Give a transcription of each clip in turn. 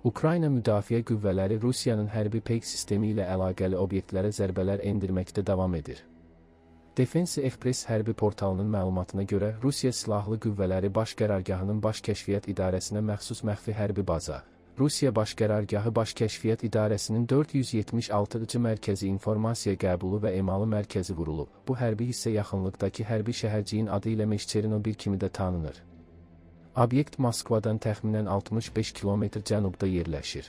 Ukrayna Müdafiə Qüvvələri Rusiyanın hərbi peyk sistemi ilə əlaqəli obyektlərə zərbələr endirməkdə davam edir. Defense Express hərbi portalının məlumatına görə Rusiya Silahlı Qüvvələri Baş Qərargahının Baş Kəşfiyyat İdarəsinə məxsus məxfi hərbi baza, Rusiya Baş Qərargahı Baş Kəşfiyyat İdarəsinin 476-cı mərkəzi informasiya qəbulu və emalı mərkəzi vurulub. Bu hərbi hissə yaxınlıqdakı hərbi şəhərciyin adı ilə Meşçerinobil kimi də tanınır. Obyekt Moskvadan təxminən 65 km cənubda yerləşir.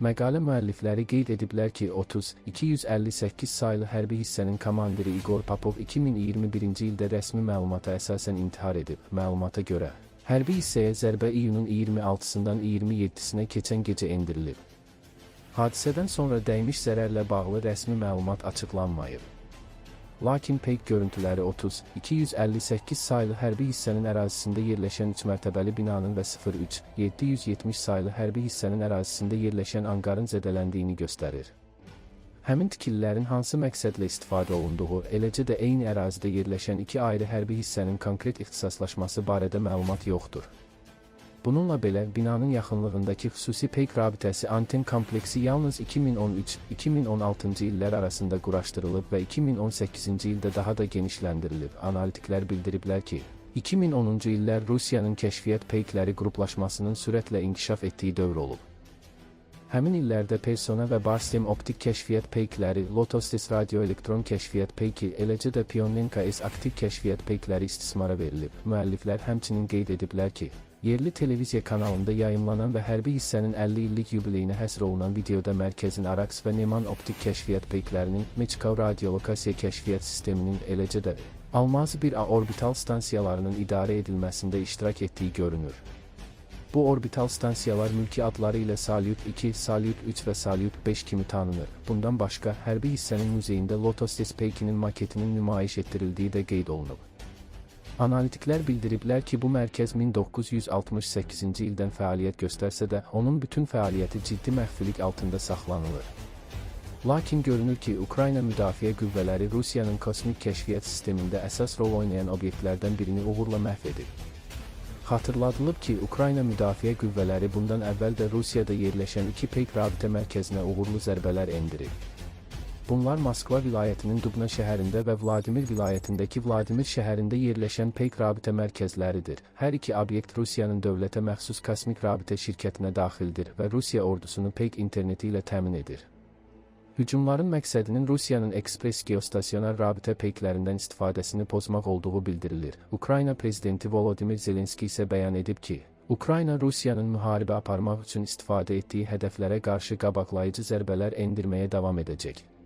Məqalə müəllifləri qeyd ediblər ki, 258 saylı hərbi hissənin komandiri Igor Popov 2021-ci ildə rəsmi məlumata əsasən intihar edib. Məlumata görə, hərbi hissəyə zərbə iyunun 26-sından 27-sinə keçən gecə endirilib. Hadisədən sonra dəymiş zərərlə bağlı rəsmi məlumat açıqlanmayıb. Lakin peyk görüntüləri 258 saylı hərbi hissənin ərazisində yerləşən 3 mərtəbəli binanın və 770 saylı hərbi hissənin ərazisində yerləşən anqarın zədələndiyini göstərir. Həmin tikililərin hansı məqsədlə istifadə olunduğu, eləcə də eyni ərazidə yerləşən 2 ayrı hərbi hissənin konkret ixtisaslaşması barədə məlumat yoxdur. Bununla belə, binanın yaxınlığındakı xüsusi peyk rabitəsi anten kompleksi yalnız 2013-2016-cı illər arasında quraşdırılıb və 2018-ci ildə daha da genişləndirilib. Analitiklər bildiriblər ki, 2010-cu illər Rusiyanın kəşfiyyat peykləri qruplaşmasının sürətlə inkişaf etdiyi dövr olub. Həmin illərdə Persona və Barsem optik kəşfiyyat peykləri, Lotos radioelektron kəşfiyyat peyki, eləcə də Pionenka S aktiv kəşfiyyat peykləri istismara verilib. Müəlliflər həmçinin qeyd ediblər ki, yerli televiziya kanalında yayımlanan və hərbi hissənin 50 illik yubileyinə həsr olunan videoda mərkəzin Araks və Neman optik kəşfiyyat peyklərinin, Mechkov radiolokasiya kəşfiyyat sisteminin, eləcə də Almaz 1A orbital stansiyalarının idarə edilməsində iştirak etdiyi görünür. Bu orbital stansiyalar mülki adları ilə Salyut 2, Salyut 3 və Salyut 5 kimi tanınır. Bundan başqa, hərbi hissənin muzeyində Lotos peykinin maketinin nümayiş etdirildiyi də qeyd olunub. Analitiklər bildiriblər ki, bu mərkəz 1968-ci ildən fəaliyyət göstərsə də, onun bütün fəaliyyəti ciddi məxfilik altında saxlanılır. Lakin görünür ki, Ukrayna Müdafiə Qüvvələri Rusiyanın kosmik kəşfiyyat sistemində əsas rol oynayan obyektlərdən birini uğurla məhv edib. Xatırladılıb ki, Ukrayna Müdafiə Qüvvələri bundan əvvəl də Rusiyada yerləşən 2 peyk rabitə mərkəzinə uğurlu zərbələr endirib. Bunlar Moskva vilayətinin Dubna şəhərində və Vladimir vilayətindəki Vladimir şəhərində yerləşən peyk rabitə mərkəzləridir. Hər iki obyekt Rusiyanın dövlətə məxsus kosmik rabitə şirkətinə daxildir və Rusiya ordusunu peyk interneti ilə təmin edir. Hücumların məqsədinin Rusiyanın ekspres geostasionar rabitə peyklərindən istifadəsini pozmaq olduğu bildirilir. Ukrayna prezidenti Volodymyr Zelenski isə bəyan edib ki, Ukrayna Rusiyanın müharibə aparmaq üçün istifadə etdiyi hədəflərə qarşı qabaqlayıcı zərbələr endirməyə davam edəcək.